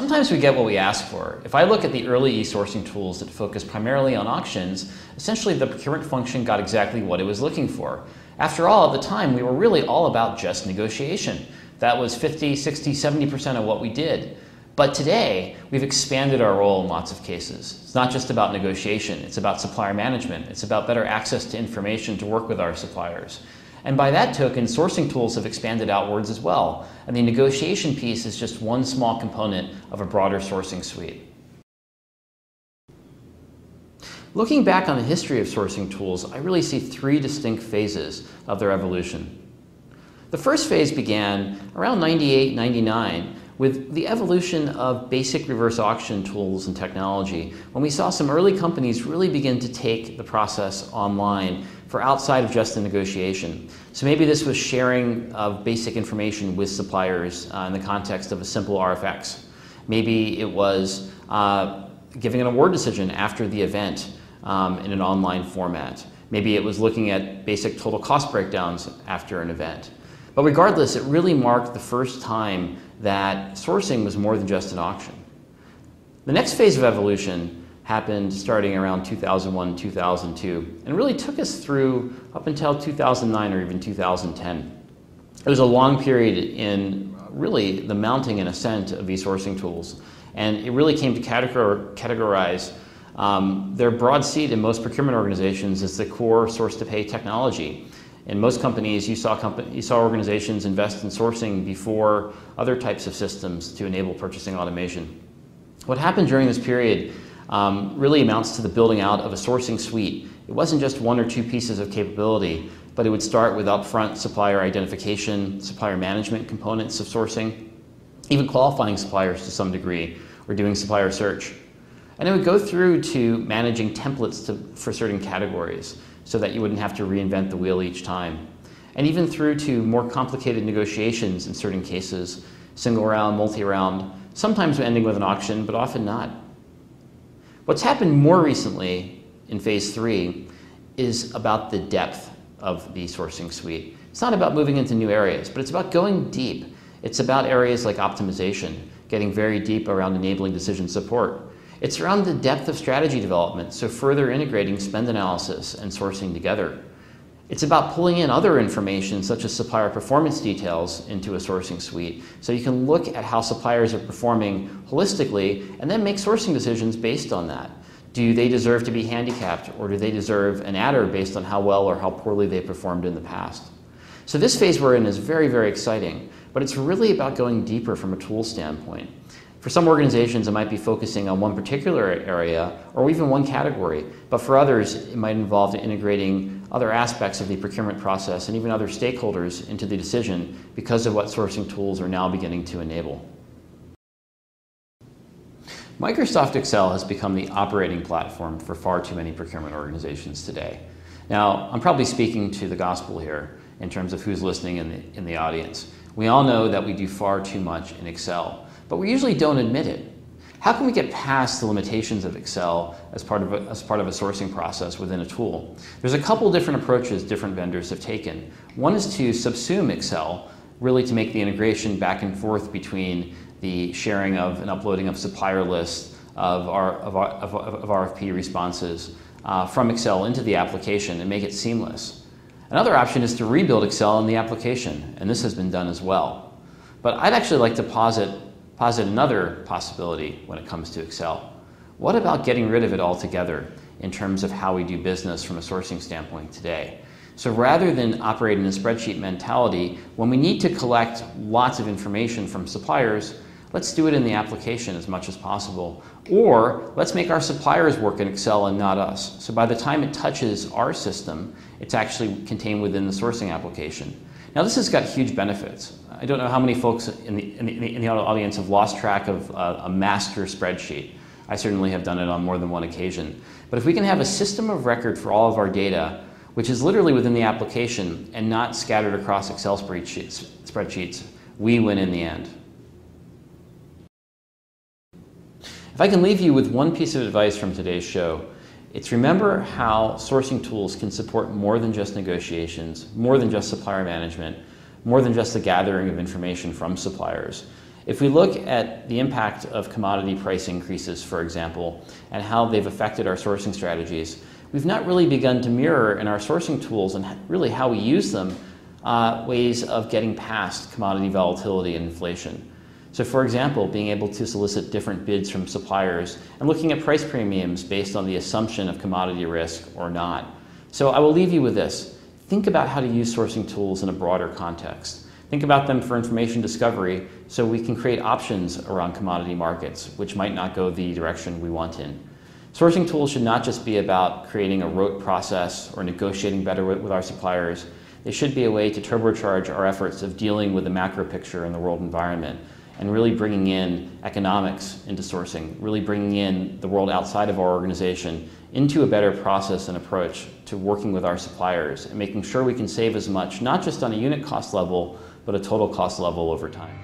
Sometimes we get what we ask for. If I look at the early e-sourcing tools that focus primarily on auctions, essentially the procurement function got exactly what it was looking for. After all, at the time, we were really all about just negotiation. That was 50, 60, 70% of what we did. But today, we've expanded our role in lots of cases. It's not just about negotiation, it's about supplier management. It's about better access to information to work with our suppliers. And by that token, sourcing tools have expanded outwards as well. And the negotiation piece is just one small component of a broader sourcing suite. Looking back on the history of sourcing tools, I really see three distinct phases of their evolution. The first phase began around 98, 99 with the evolution of basic reverse auction tools and technology, when we saw some early companies really begin to take the process online for outside of just the negotiation. So maybe this was sharing of basic information with suppliers in the context of a simple RFX. Maybe it was giving an award decision after the event in an online format. Maybe it was looking at basic total cost breakdowns after an event. But regardless, it really marked the first time that sourcing was more than just an auction. The next phase of evolution happened starting around 2001, 2002, and really took us through up until 2009 or even 2010. It was a long period in really the mounting and ascent of e-sourcing tools, and it really came to categorize their broad seat in most procurement organizations as the core source-to-pay technology. In most companies, you saw organizations invest in sourcing before other types of systems to enable purchasing automation. What happened during this period really amounts to the building out of a sourcing suite. It wasn't just one or two pieces of capability, but it would start with upfront supplier identification, supplier management components of sourcing, even qualifying suppliers to some degree, or doing supplier search. And it would go through to managing templates for certain categories, so that you wouldn't have to reinvent the wheel each time. And even through to more complicated negotiations in certain cases, single round, multi-round, sometimes ending with an auction, but often not. What's happened more recently in phase 3 is about the depth of the sourcing suite. It's not about moving into new areas, but it's about going deep. It's about areas like optimization, getting very deep around enabling decision support. It's around the depth of strategy development, so further integrating spend analysis and sourcing together. It's about pulling in other information, such as supplier performance details, into a sourcing suite, so you can look at how suppliers are performing holistically and then make sourcing decisions based on that. Do they deserve to be handicapped, or do they deserve an adder based on how well or how poorly they performed in the past? So this phase we're in is very, very exciting, but it's really about going deeper from a tool standpoint. For some organizations, it might be focusing on one particular area or even one category, but for others, it might involve integrating other aspects of the procurement process and even other stakeholders into the decision because of what sourcing tools are now beginning to enable. Microsoft Excel has become the operating platform for far too many procurement organizations today. Now, I'm probably speaking to the gospel here in terms of who's listening in the audience. We all know that we do far too much in Excel, but we usually don't admit it. How can we get past the limitations of Excel as part of a sourcing process within a tool? There's a couple different approaches different vendors have taken. One is to subsume Excel, really to make the integration back and forth between the sharing of and uploading of supplier lists of RFP responses from Excel into the application and make it seamless. Another option is to rebuild Excel in the application, and this has been done as well. But I'd actually like to posit another possibility when it comes to Excel. What about getting rid of it altogether in terms of how we do business from a sourcing standpoint today? So rather than operate in a spreadsheet mentality, when we need to collect lots of information from suppliers, let's do it in the application as much as possible. Or let's make our suppliers work in Excel and not us. So by the time it touches our system, it's actually contained within the sourcing application. Now this has got huge benefits. I don't know how many folks in the audience have lost track of a master spreadsheet. I certainly have done it on more than one occasion. But if we can have a system of record for all of our data, which is literally within the application and not scattered across Excel spreadsheets, we win in the end. If I can leave you with one piece of advice from today's show, it's remember how sourcing tools can support more than just negotiations, more than just supplier management, more than just the gathering of information from suppliers. If we look at the impact of commodity price increases, for example, and how they've affected our sourcing strategies, we've not really begun to mirror in our sourcing tools and really how we use them ways of getting past commodity volatility and inflation. So for example, being able to solicit different bids from suppliers and looking at price premiums based on the assumption of commodity risk or not. So I will leave you with this. Think about how to use sourcing tools in a broader context. Think about them for information discovery so we can create options around commodity markets, which might not go the direction we want in. Sourcing tools should not just be about creating a rote process or negotiating better with our suppliers. They should be a way to turbocharge our efforts of dealing with the macro picture in the world environment and really bringing in economics into sourcing, really bringing in the world outside of our organization into a better process and approach to working with our suppliers and making sure we can save as much, not just on a unit cost level, but a total cost level over time.